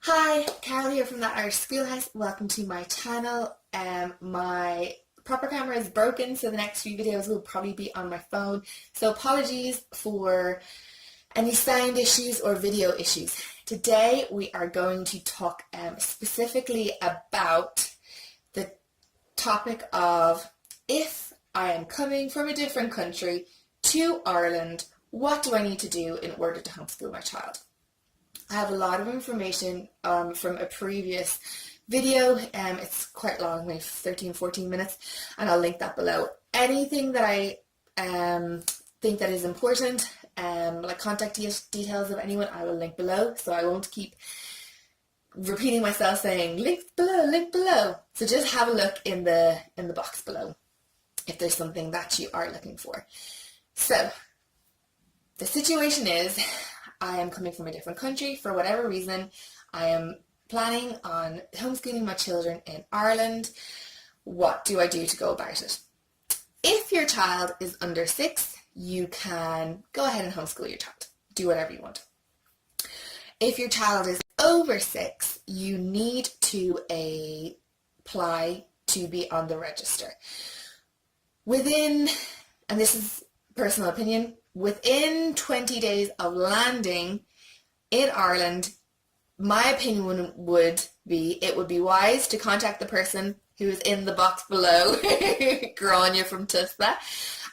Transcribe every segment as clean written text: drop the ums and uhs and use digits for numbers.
Hi, Carol here from the Thatirishschoolhouse. Welcome to my channel. My proper camera is broken, so the next few videos will probably be on my phone. So apologies for any sound issues or video issues. Today we are going to talk specifically about the topic of if I am coming from a different country to Ireland, what do I need to do in order to homeschool my child? I have a lot of information from a previous video. It's quite long, maybe 13-14 minutes, and I'll link that below. Anything that I think that is important, like contact details of anyone, I will link below, so I won't keep repeating myself saying link below. So just have a look in the box below if there's something that you are looking for. So the situation is, I am coming from a different country for whatever reason. I am planning on homeschooling my children in Ireland. What do I do to go about it? If your child is under 6, you can go ahead and homeschool your child. Do whatever you want. If your child is over 6, you need to apply to be on the register. Within, and this is personal opinion, within 20 days of landing in Ireland, my opinion would be it would be wise to contact the person who is in the box below, Grainne from TUSLA,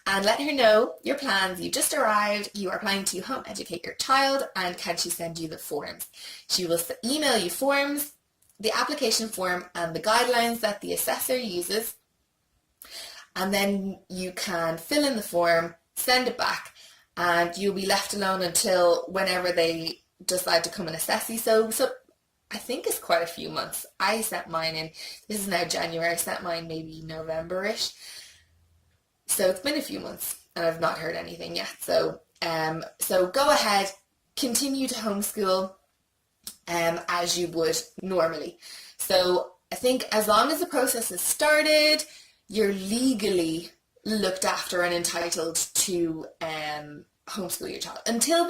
and let her know your plans. You just arrived, you are planning to home educate your child, and can she send you the forms? She will email you forms, the application form, and the guidelines that the assessor uses, and then you can fill in the form, send it back, and you'll be left alone until whenever they decide to come and assess you. So I think it's quite a few months. I sent mine in, this is now January, I sent mine maybe November-ish. So it's been a few months and I've not heard anything yet. So go ahead, continue to homeschool as you would normally. So I think as long as the process is started, you're legally looked after and entitled to homeschool your child until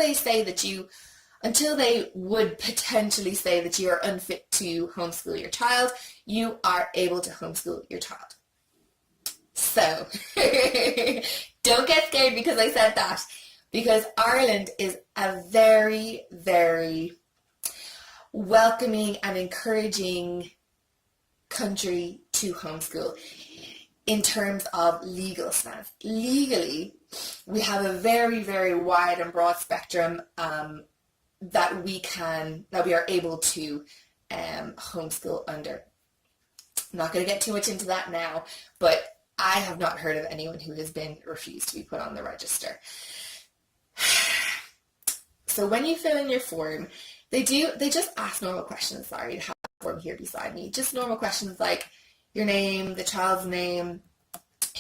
they would potentially say that you are unfit to homeschool your child. You are able to homeschool your child. So don't get scared because I said that, because Ireland is a very, very welcoming and encouraging country to homeschool. In terms of legal stance, legally, we have a very, very wide and broad spectrum that we are able to homeschool under. I'm not going to get too much into that now, but I have not heard of anyone who has been refused to be put on the register. So when you fill in your form, they just ask normal questions. Sorry, I have the form here beside me. Just normal questions like your name, the child's name,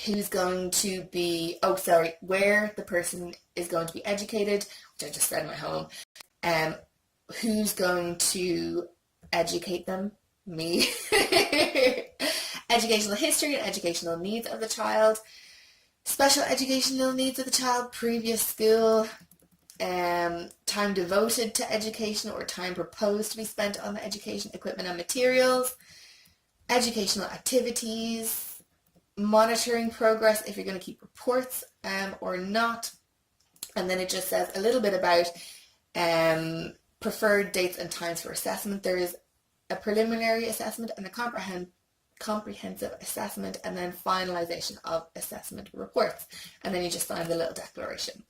who's going to be, where the person is going to be educated, which I just said in my home, who's going to educate them, me, educational history and educational needs of the child, special educational needs of the child, previous school, time devoted to education or time proposed to be spent on the education, equipment and materials, educational activities, monitoring progress if you're going to keep reports or not, and then it just says a little bit about preferred dates and times for assessment. There is a preliminary assessment and a comprehensive assessment, and then finalization of assessment reports, and then you just sign the little declaration.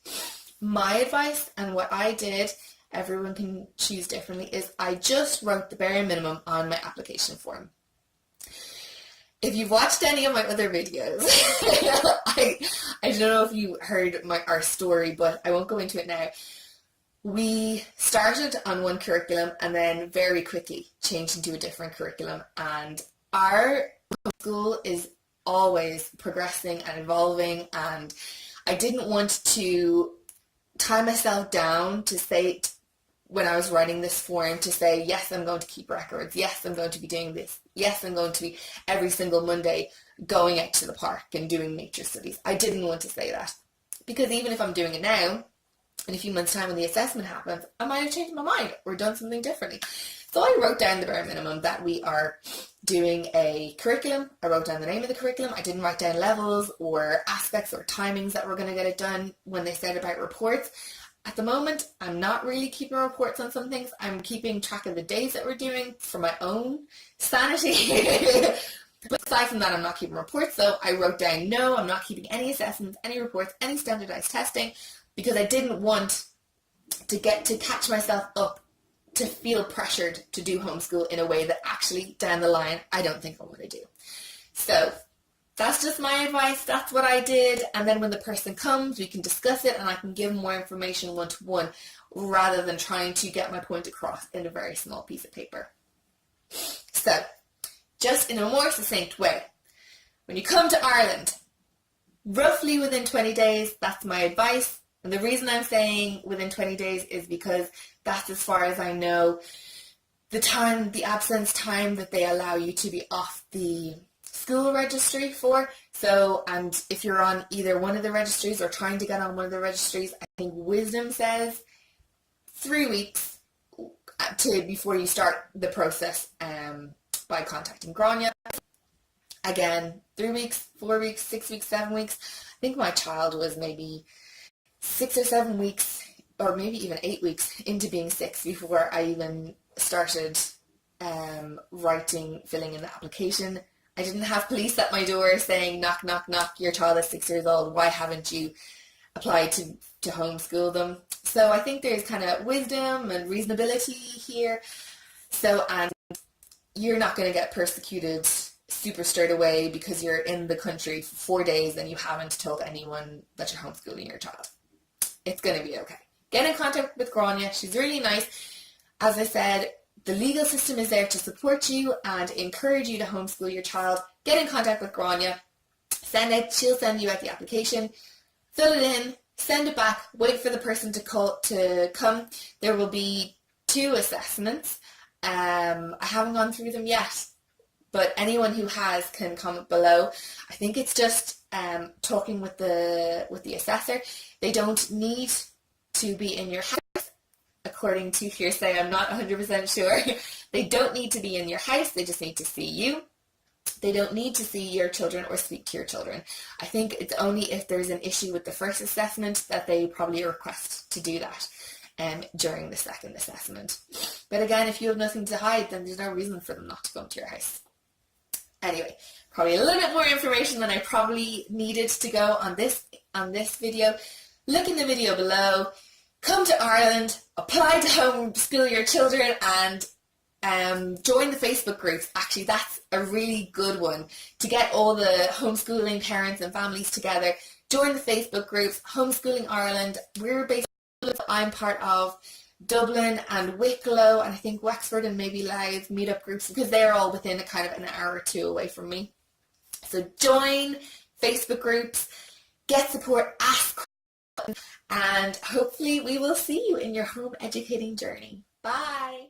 My advice, and what I did, everyone can choose differently, is I just wrote the bare minimum on my application form. If you've watched any of my other videos, I don't know if you heard our story, but I won't go into it now. We started on one curriculum and then very quickly changed into a different curriculum, and our school is always progressing and evolving, and I didn't want to tie myself down to say, when I was writing this form, to say, yes, I'm going to keep records, yes, I'm going to be doing this, yes, I'm going to be every single Monday going out to the park and doing nature studies. I didn't want to say that, because even if I'm doing it now, in a few months' time when the assessment happens, I might have changed my mind or done something differently. So I wrote down the bare minimum that we are doing a curriculum. I wrote down the name of the curriculum. I didn't write down levels or aspects or timings that we're going to get it done when they said about reports. At the moment, I'm not really keeping reports on some things. I'm keeping track of the days that we're doing for my own sanity. But aside from that, I'm not keeping reports. So I wrote down, no, I'm not keeping any assessments, any reports, any standardized testing, because I didn't want to catch myself up to feel pressured to do homeschool in a way that actually down the line I don't think I want to do. So that's just my advice. That's what I did. And then when the person comes, we can discuss it and I can give more information one-to-one rather than trying to get my point across in a very small piece of paper. So just in a more succinct way, when you come to Ireland, roughly within 20 days, that's my advice. And the reason I'm saying within 20 days is because that's as far as I know the absence time that they allow you to be off the school registry for. So, and if you're on either one of the registries or trying to get on one of the registries, I think Wisdom says 3 weeks before you start the process by contacting Grainne. Again, 3 weeks, 4 weeks, 6 weeks, 7 weeks. I think my child was maybe 6 or 7 weeks, or maybe even 8 weeks into being 6 before I even started filling in the application. I didn't have police at my door saying, knock, knock, knock, your child is 6 years old, why haven't you applied to homeschool them? So I think there's kind of wisdom and reasonability here. So, and you're not going to get persecuted super straight away because you're in the country for 4 days and you haven't told anyone that you're homeschooling your child. It's going to be okay. Get in contact with Grainne. She's really nice. As I said, the legal system is there to support you and encourage you to homeschool your child. Get in contact with Grainne. She'll send you out the application. Fill it in. Send it back. Wait for the person to come. There will be 2 assessments. I haven't gone through them yet, but anyone who has can comment below. I think it's just talking with the assessor. They don't need to be in your house, according to hearsay. I'm not 100% sure. They don't need to be in your house. They just need to see you. They don't need to see your children or speak to your children. I think it's only if there's an issue with the first assessment that they probably request to do that during the second assessment. But again, if you have nothing to hide, then there's no reason for them not to come to your house. Anyway, probably a little bit more information than I probably needed to go on this video. Look in the video below. Come to Ireland, apply to homeschool your children, and join the Facebook groups. Actually, that's a really good one to get all the homeschooling parents and families together. Join the Facebook groups, Homeschooling Ireland. We're based I'm part of Dublin and Wicklow, and I think Wexford and maybe Louth meetup groups, because they're all within a kind of an hour or 2 away from me. So join Facebook groups, get support, ask, and hopefully we will see you in your home educating journey. Bye!